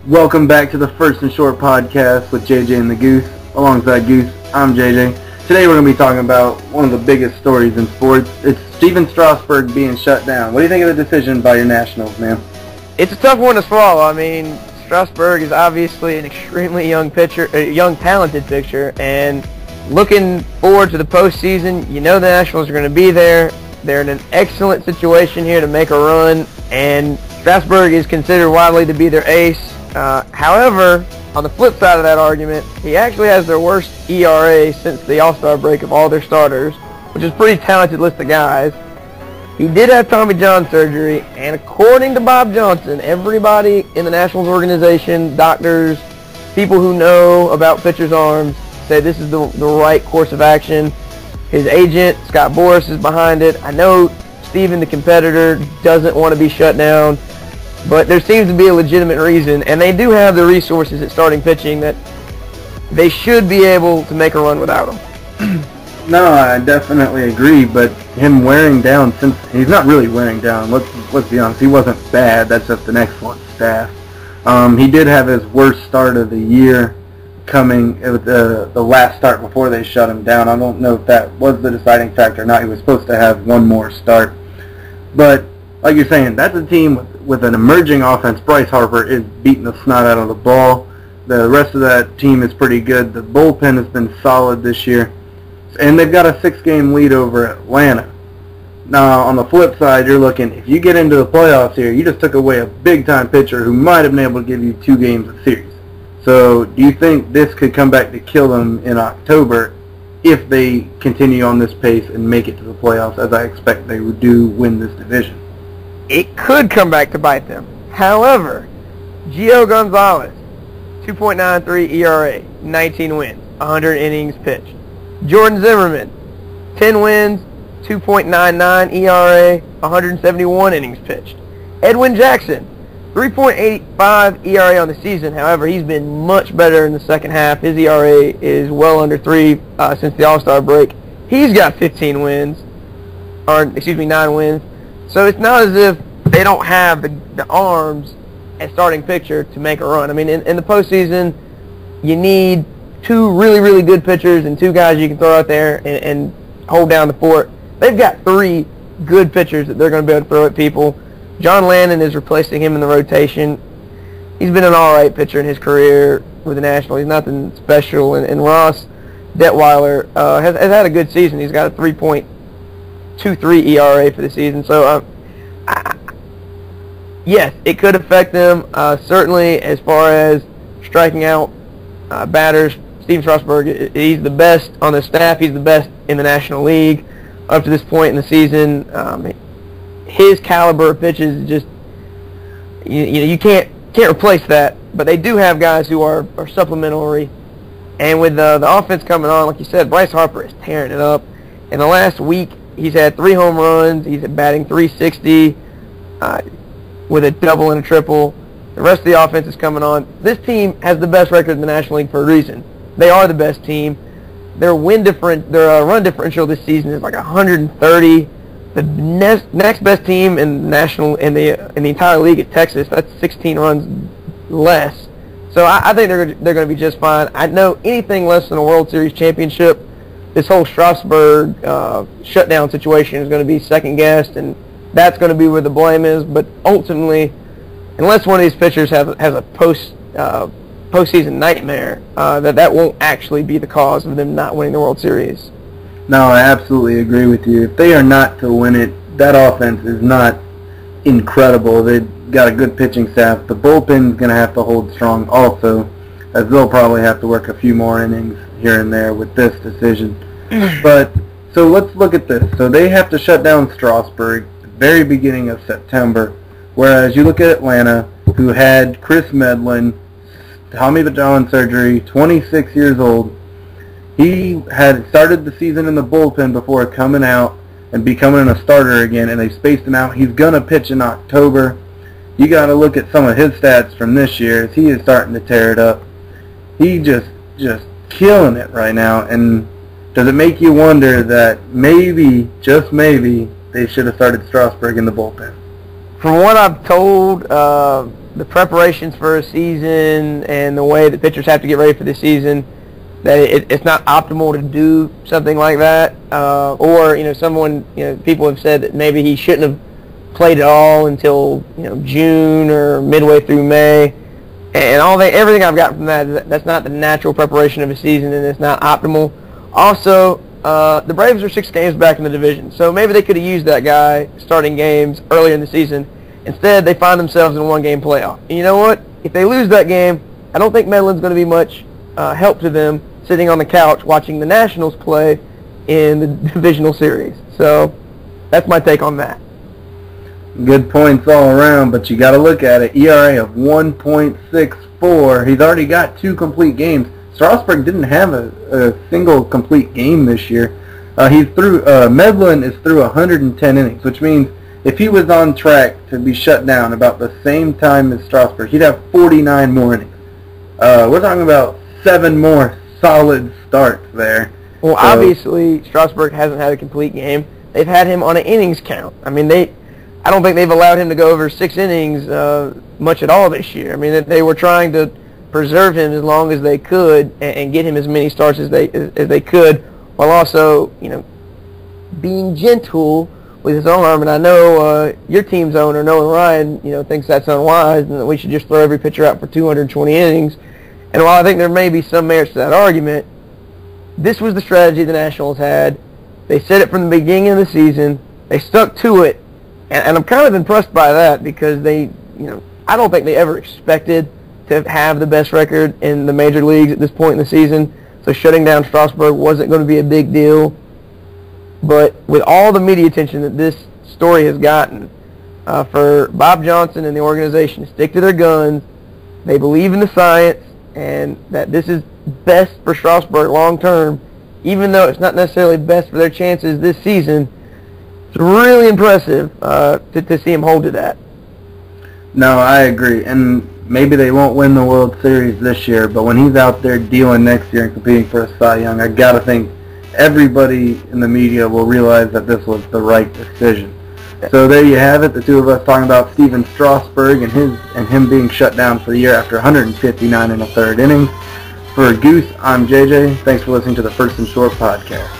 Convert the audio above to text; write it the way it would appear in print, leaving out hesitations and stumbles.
Welcome back to the First and Short podcast with JJ and the Goose. Alongside Goose, I'm JJ. Today we're going to be talking about one of the biggest stories in sports. It's Stephen Strasburg being shut down. What do you think of the decision by your Nationals, man? It's a tough one to swallow. I mean, Strasburg is obviously an extremely young pitcher, a young talented pitcher, and looking forward to the postseason. You know the Nationals are going to be there. They're in an excellent situation here to make a run, and Strasburg is considered widely to be their ace. However, on the flip side of that argument, he actually has their worst ERA since the All-Star break of all their starters, which is a pretty talented list of guys. He did have Tommy John surgery, and according to Bob Johnson, everybody in the Nationals organization, doctors, people who know about pitchers' arms, say this is the right course of action. His agent, Scott Boras, is behind it. I know Stephen, the competitor, doesn't want to be shut down, but there seems to be a legitimate reason, and they do have the resources at starting pitching that they should be able to make a run without him. No, I definitely agree, but him wearing down, since he's not really wearing down, let's be honest, he wasn't bad, that's just an excellent staff. He did have his worst start of the year coming, it was the last start before they shut him down. I don't know if that was the deciding factor or not. He was supposed to have one more start. But, like you're saying, that's a team with an emerging offense. Bryce Harper is beating the snot out of the ball. The rest of that team is pretty good. The bullpen has been solid this year. And they've got a 6-game lead over Atlanta. Now, on the flip side, you're looking, if you get into the playoffs here, you just took away a big-time pitcher who might have been able to give you 2 games of series. So, do you think this could come back to kill them in October if they continue on this pace and make it to the playoffs, as I expect they would do win this division? It could come back to bite them. However, Gio Gonzalez, 2.93 ERA, 19 wins, 100 innings pitched. Jordan Zimmerman, 10 wins, 2.99 ERA, 171 innings pitched. Edwin Jackson, 3.85 ERA on the season. However, he's been much better in the second half. His ERA is well under 3 since the All-Star break. He's got 9 wins. So it's not as if they don't have the arms at starting pitcher to make a run. I mean, in the postseason, you need 2 really, really good pitchers and 2 guys you can throw out there and hold down the fort. They've got 3 good pitchers that they're going to be able to throw at people. John Lannon is replacing him in the rotation. He's been an all-right pitcher in his career with the Nationals. He's nothing special. And Ross Detweiler has had a good season. He's got a 3.23 ERA for the season. So, yes, it could affect them. Certainly, as far as striking out batters, Stephen Strasburg, he's the best on the staff. He's the best in the National League up to this point in the season. His caliber of pitches is just, you can't replace that. But they do have guys who are supplementary. And with the offense coming on, like you said, Bryce Harper is tearing it up. In the last week, he's had 3 home runs. He's batting .360 with a double and a triple. The rest of the offense is coming on. This team has the best record in the National League for a reason. They are the best team. Their run differential this season is like 130. The next best team in the entire league is Texas. That's 16 runs less. So I think they're going to be just fine. I know anything less than a World Series championship, this whole Strasburg shutdown situation is going to be second guessed, and that's going to be where the blame is. But ultimately, unless one of these pitchers has a postseason nightmare, that won't actually be the cause of them not winning the World Series. No, I absolutely agree with you. If they are not to win it, that offense is not incredible. They've got a good pitching staff. The bullpen's going to have to hold strong also, as they'll probably have to work a few more innings here and there with this decision. But, so let's look at this. So they have to shut down Strasburg at the very beginning of September, whereas you look at Atlanta, who had Chris Medlin, Tommy John surgery, 26 years old. He had started the season in the bullpen before coming out and becoming a starter again, and they spaced him out. He's going to pitch in October. You got to look at some of his stats from this year as he is starting to tear it up. He just killing it right now, and does it make you wonder that maybe, just maybe, they should have started Strasburg in the bullpen? From what I've told the preparations for a season and the way that pitchers have to get ready for the season, that it's not optimal to do something like that. Or, people have said that maybe he shouldn't have played at all until, June or midway through May. And everything I've got from that's not the natural preparation of a season, and it's not optimal. Also, the Braves are 6 games back in the division, so maybe they could have used that guy starting games earlier in the season. Instead, they find themselves in a 1-game playoff. And you know what? If they lose that game, I don't think Medlin's going to be much help to them sitting on the couch watching the Nationals play in the divisional series. So that's my take on that. Good points all around, but you got to look at it. ERA of 1.64. He's already got 2 complete games. Strasburg didn't have a single complete game this year. Medlin is through 110 innings, which means if he was on track to be shut down about the same time as Strasburg, he'd have 49 more innings. We're talking about 7 more solid starts there. Well, obviously, Strasburg hasn't had a complete game. They've had him on an innings count. I mean, I don't think they've allowed him to go over 6 innings much at all this year. I mean, they were trying to preserve him as long as they could and get him as many starts as they could, while also, being gentle with his arm. And I know your team's owner, Nolan Ryan, thinks that's unwise and that we should just throw every pitcher out for 220 innings. And while I think there may be some merits to that argument, this was the strategy the Nationals had. They said it from the beginning of the season. They stuck to it. And I'm kind of impressed by that because I don't think they ever expected to have the best record in the major leagues at this point in the season. So shutting down Strasburg wasn't going to be a big deal. But with all the media attention that this story has gotten, for Bob Johnson and the organization to stick to their guns, they believe in the science, and that this is best for Strasburg long term, even though it's not necessarily best for their chances this season. It's really impressive to see him hold to that. No, I agree. And maybe they won't win the World Series this year, but when he's out there dealing next year and competing for a Cy Young, I got to think everybody in the media will realize that this was the right decision. So there you have it, the two of us talking about Stephen Strasburg and him being shut down for the year after 159 1/3 innings. For Goose, I'm JJ. Thanks for listening to the First and Short podcast.